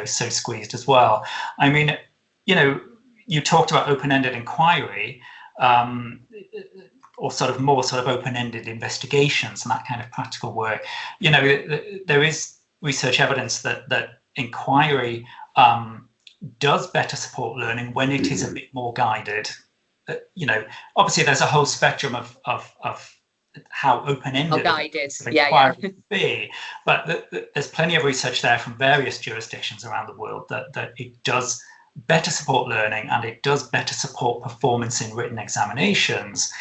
so squeezed as well. I mean, you talked about open-ended inquiry, or more open-ended investigations and that kind of practical work. There is research evidence that inquiry does better support learning when it is a bit more guided. Obviously there's a whole spectrum of how open-ended guided inquiry can be, but there's plenty of research there from various jurisdictions around the world that it does better support learning and it does better support performance in written examinations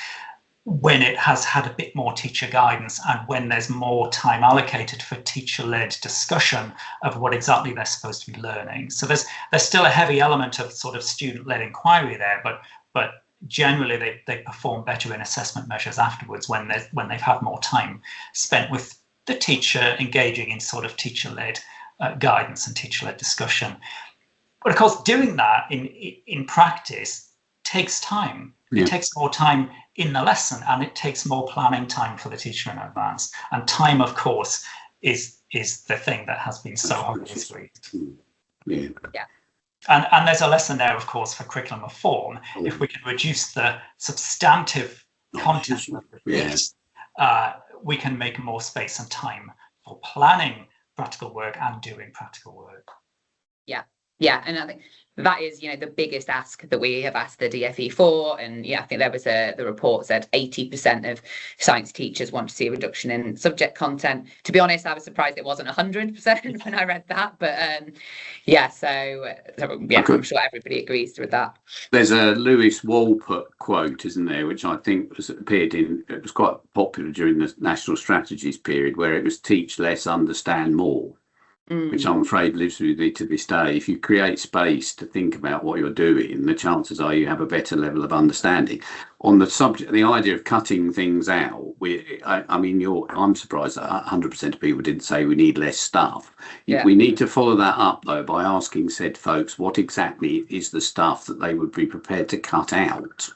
when it has had a bit more teacher guidance and when there's more time allocated for teacher-led discussion of what exactly they're supposed to be learning. So there's still a heavy element of student-led inquiry there, but generally they perform better in assessment measures afterwards when they've had more time spent with the teacher engaging in teacher-led guidance and teacher-led discussion. But of course, doing that in practice takes time. It takes more time in the lesson and it takes more planning time for the teacher in advance. And time, of course, is the thing that has been so horribly squeezed. Yeah. And there's a lesson there, of course, for curriculum reform. If we can reduce the substantive content of the piece, we can make more space and time for planning practical work and doing practical work. Yeah, and I think that is, the biggest ask that we have asked the DfE for. And I think there was the report said 80% of science teachers want to see a reduction in subject content. To be honest, I was surprised it wasn't 100% when I read that. But I'm sure everybody agrees with that. There's a Lewis Wolpert quote, isn't there, which I think it was quite popular during the National Strategies period, where it was teach less, understand more. Which I'm afraid lives with me to this day. If you create space to think about what you're doing, the chances are you have a better level of understanding. On the subject, the idea of cutting things out, I'm surprised that 100% of people didn't say we need less stuff. We need to follow that up, though, by asking said folks what exactly is the stuff that they would be prepared to cut out.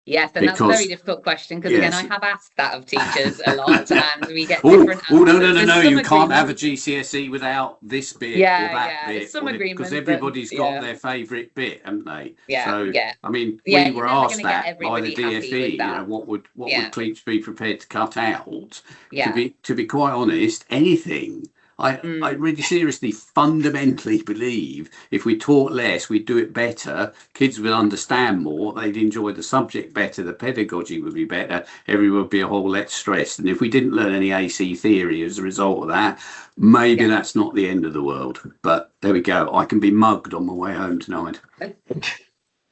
Yes, and that's a very difficult question because again, I have asked that of teachers a lot, and we get different answers. No! You can't have a GCSE without this bit or that bit. Some agreement because everybody's got their favourite bit, haven't they? We were asked that by the DfE. What would Cleach be prepared to cut out? To be quite honest, anything. I really seriously fundamentally believe if we taught less, we'd do it better, kids would understand more, they'd enjoy the subject better, the pedagogy would be better, everyone would be a whole lot stressed. And if we didn't learn any AC theory as a result of that, maybe that's not the end of the world. But there we go. I can be mugged on my way home tonight.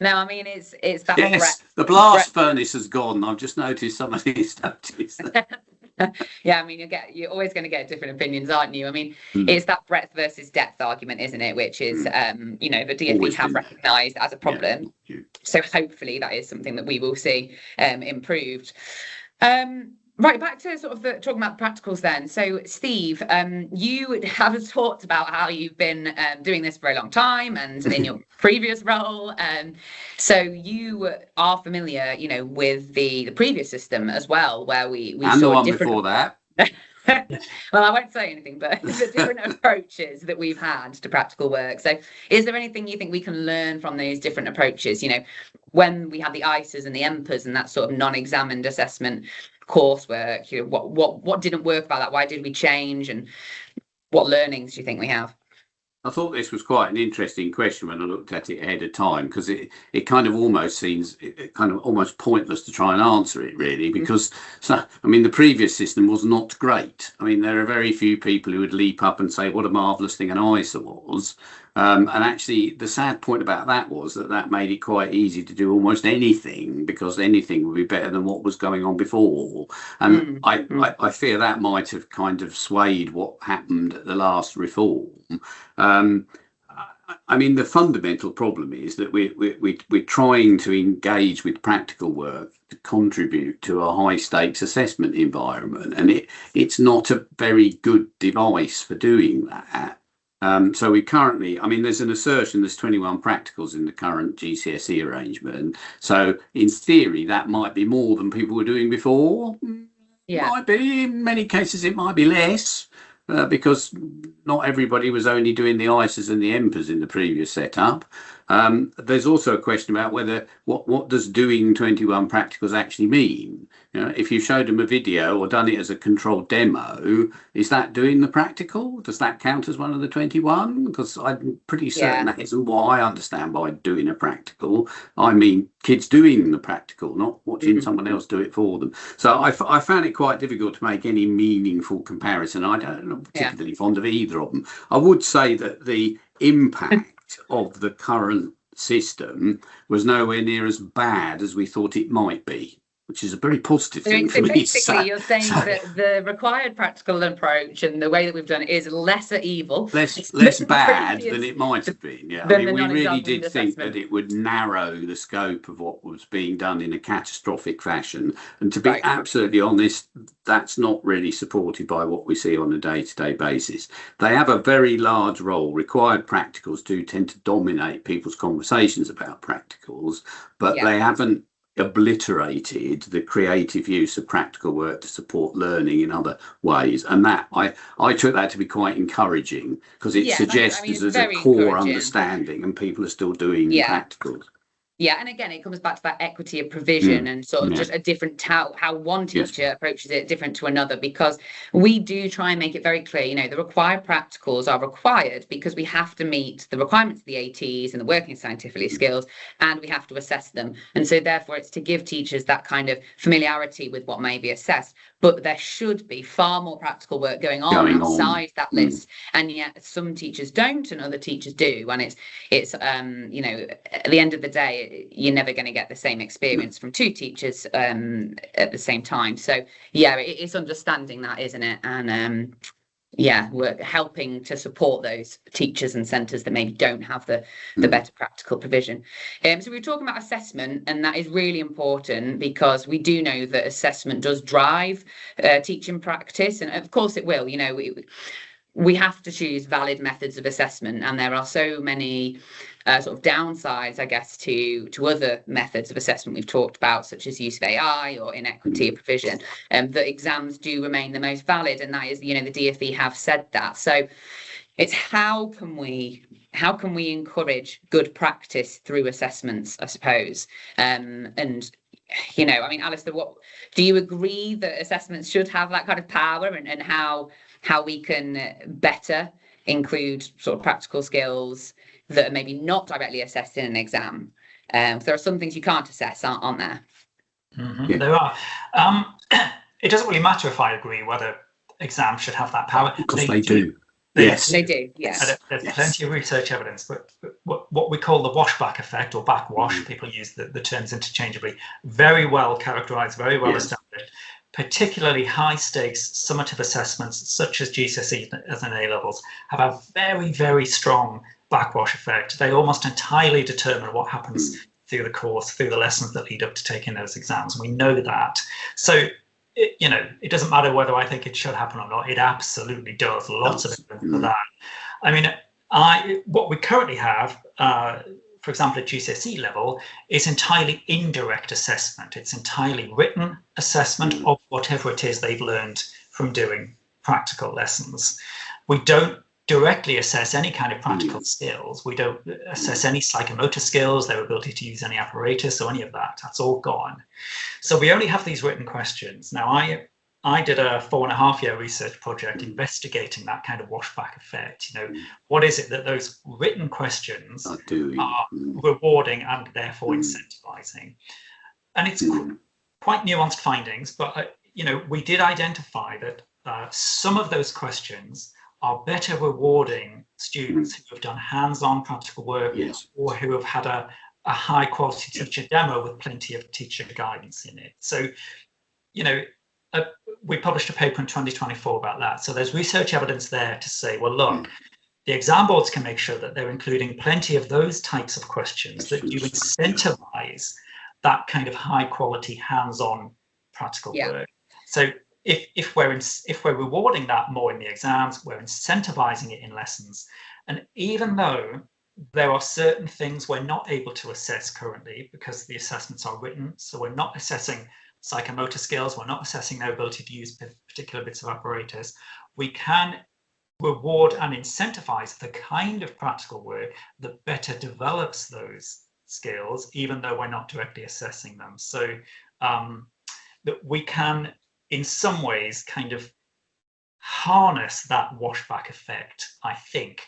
No, I mean it's that Yes, breadth. the blast furnace has gone. I've just noticed somebody's noticed that. Yeah, I mean you're always going to get different opinions, aren't you? I mean, Mm. it's that breadth versus depth argument, isn't it? Which is, you know, the DfE Always have been. recognised as a problem. Yeah. So hopefully that is something that we will see improved. Right, back to sort of talking about the practicals then. So Steve, you have talked about how you've been doing this for a long time and in your previous role. So you are familiar, you know, with the previous system as well, where we And the saw one different... before that. Well, I won't say anything, but the different approaches that we've had to practical work. So is there anything you think we can learn from those different approaches? You know, when we had the ICEs and the EMPAs and that sort of non-examined assessment coursework, you know, what didn't work about that? Why did we change? And what learnings do you think we have? I thought this was quite an interesting question when I looked at it ahead of time, because it kind of almost seems kind of almost pointless to try and answer it, really, because I mean the previous system was not great. I mean there are very few people who would leap up and say what a marvellous thing an ISA was. And actually the sad point about that was that made it quite easy to do almost anything, because anything would be better than what was going on before. And I fear that might have kind of swayed what happened at the last reform. I mean, the fundamental problem is that we're trying to engage with practical work to contribute to a high stakes assessment environment, and it's not a very good device for doing that. So we currently, I mean, there's an assertion there's 21 practicals in the current GCSE arrangement. So in theory, that might be more than people were doing before. Yeah. Might be. In many cases, it might be less. Because not everybody was only doing the ISAs and the EMPAs in the previous setup. There's also a question about whether what does doing 21 practicals actually mean? You know, if you showed them a video or done it as a controlled demo, is that doing the practical? Does that count as one of the 21? Because I'm pretty certain that isn't what I understand by doing a practical. I mean kids doing the practical, not watching someone else do it for them. So I found it quite difficult to make any meaningful comparison. I'm not particularly fond of either of them. I would say that the impact of the current system was nowhere near as bad as we thought it might be, which is a very positive thing for me. Basically, you're saying that the required practical approach and the way that we've done it is lesser evil, less bad than it might have been. Yeah, I mean, we really did think that it would narrow the scope of what was being done in a catastrophic fashion. And to be absolutely honest, that's not really supported by what we see on a day-to-day basis. They have a very large role. Required practicals do tend to dominate people's conversations about practicals, but they haven't obliterated the creative use of practical work to support learning in other ways, and that I took that to be quite encouraging, because it suggests there's a core understanding and people are still doing practicals. Yeah, and again, it comes back to that equity of provision and sort of just a different how one teacher approaches it different to another, because we do try and make it very clear, you know, the required practicals are required because we have to meet the requirements of the ATs and the working scientifically skills, and we have to assess them. And so therefore it's to give teachers that kind of familiarity with what may be assessed. But there should be far more practical work going on outside that list, and yet some teachers don't and other teachers do. And it's you know, at the end of the day, you're never going to get the same experience from two teachers at the same time. So yeah, it's understanding that, isn't it? And we're helping to support those teachers and centres that maybe don't have the better practical provision. So we were talking about assessment, and that is really important because we do know that assessment does drive teaching practice, and of course it will. You know, we have to choose valid methods of assessment, and there are so many sort of downsides, I guess, to other methods of assessment we've talked about, such as use of AI or inequity of provision, that exams do remain the most valid, and that is, you know, the DfE have said that. So it's how can we encourage good practice through assessments, I suppose. And you know, I mean, Alistair, what do you agree that assessments should have that kind of power, and how we can better include sort of practical skills that are maybe not directly assessed in an exam? There are some things you can't assess, aren't there? There are. It doesn't really matter if I agree whether exams should have that power. Because they do. Yes. They do, yes. And there's Yes. plenty of research evidence, but what we call the washback effect or backwash, people use the terms interchangeably, very well characterized, very well established. Particularly high stakes summative assessments such as GCSE and A levels have a very, very strong backwash effect. They almost entirely determine what happens through the course, through the lessons that lead up to taking those exams. We know that. So, it doesn't matter whether I think it should happen or not. It absolutely does. Lots of evidence for that. I mean, what we currently have, for example, at GCSE level, is entirely indirect assessment. It's entirely written assessment of whatever it is they've learned from doing practical lessons. We don't directly assess any kind of practical skills. We don't assess any psychomotor skills, their ability to use any apparatus or any of that. That's all gone. So we only have these written questions. Now, I did a 4.5-year research project investigating that kind of washback effect. What is it that those written questions are rewarding and therefore incentivizing? And it's quite nuanced findings, but we did identify that some of those questions are better rewarding students who have done hands-on practical work or who have had a high quality teacher demo with plenty of teacher guidance in it. So, we published a paper in 2024 about that. So there's research evidence there to say, well, look, the exam boards can make sure that they're including plenty of those types of questions that do incentivize that kind of high quality hands-on practical work. So if we're rewarding that more in the exams, we're incentivizing it in lessons. And even though there are certain things we're not able to assess currently because the assessments are written, so we're not assessing psychomotor skills, we're not assessing their ability to use particular bits of apparatus, we can reward and incentivize the kind of practical work that better develops those skills, even though we're not directly assessing them. So that we can, in some ways, kind of harness that washback effect, I think,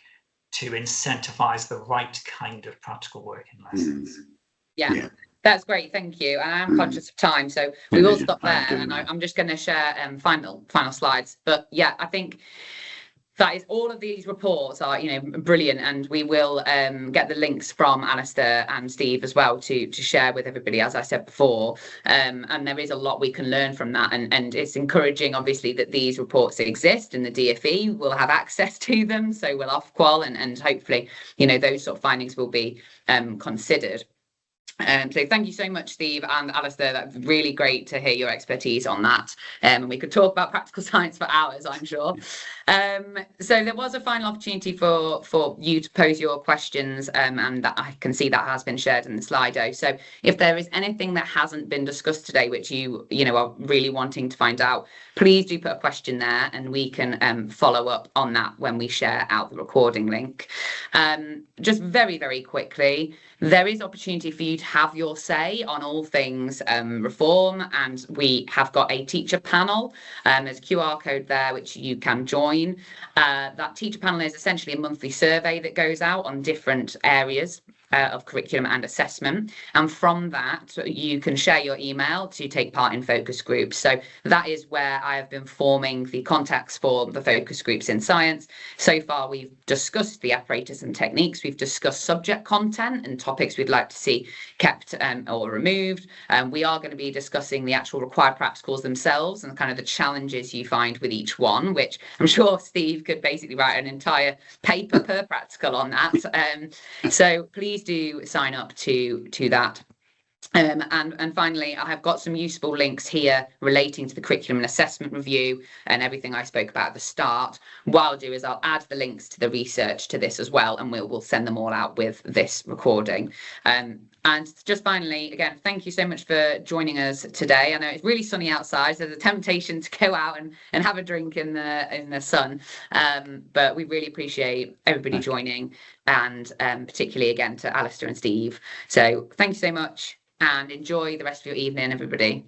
to incentivize the right kind of practical work in lessons. Yeah. That's great, thank you. And I'm conscious of time, so we will stop there. And I'm just going to share final slides. But yeah, I think that is all of these reports are brilliant, and we will get the links from Alistair and Steve as well to share with everybody, as I said before. And there is a lot we can learn from that, and it's encouraging, obviously, that these reports exist and the DfE will have access to them. So we'll Ofqual and hopefully those sort of findings will be considered. So thank you so much, Steve and Alistair. That's really great to hear your expertise on that. And we could talk about practical science for hours, I'm sure. So there was a final opportunity for you to pose your questions, and that I can see that has been shared in the Slido. So if there is anything that hasn't been discussed today, which you are really wanting to find out, please do put a question there, and we can follow up on that when we share out the recording link. Just very, very quickly, there is opportunity for you to have your say on all things reform, and we have got a teacher panel. There's a QR code there which you can join. That teacher panel is essentially a monthly survey that goes out on different areas of curriculum and assessment, and from that you can share your email to take part in focus groups. So that is where I have been forming the contacts for the focus groups in science. So far we've discussed the apparatus and techniques, we've discussed subject content and topics we'd like to see kept or removed. We are going to be discussing the actual required practicals themselves and kind of the challenges you find with each one, which I'm sure Steve could basically write an entire paper per practical on that. So please do sign up to that. And finally, I have got some useful links here relating to the curriculum and assessment review and everything I spoke about at the start. What I'll do is I'll add the links to the research to this as well, and we'll send them all out with this recording. And just finally, again, thank you so much for joining us today. I know it's really sunny outside, so there's a temptation to go out and have a drink in the sun. But we really appreciate everybody joining, and particularly again to Alistair and Steve. So thank you so much, and enjoy the rest of your evening, everybody.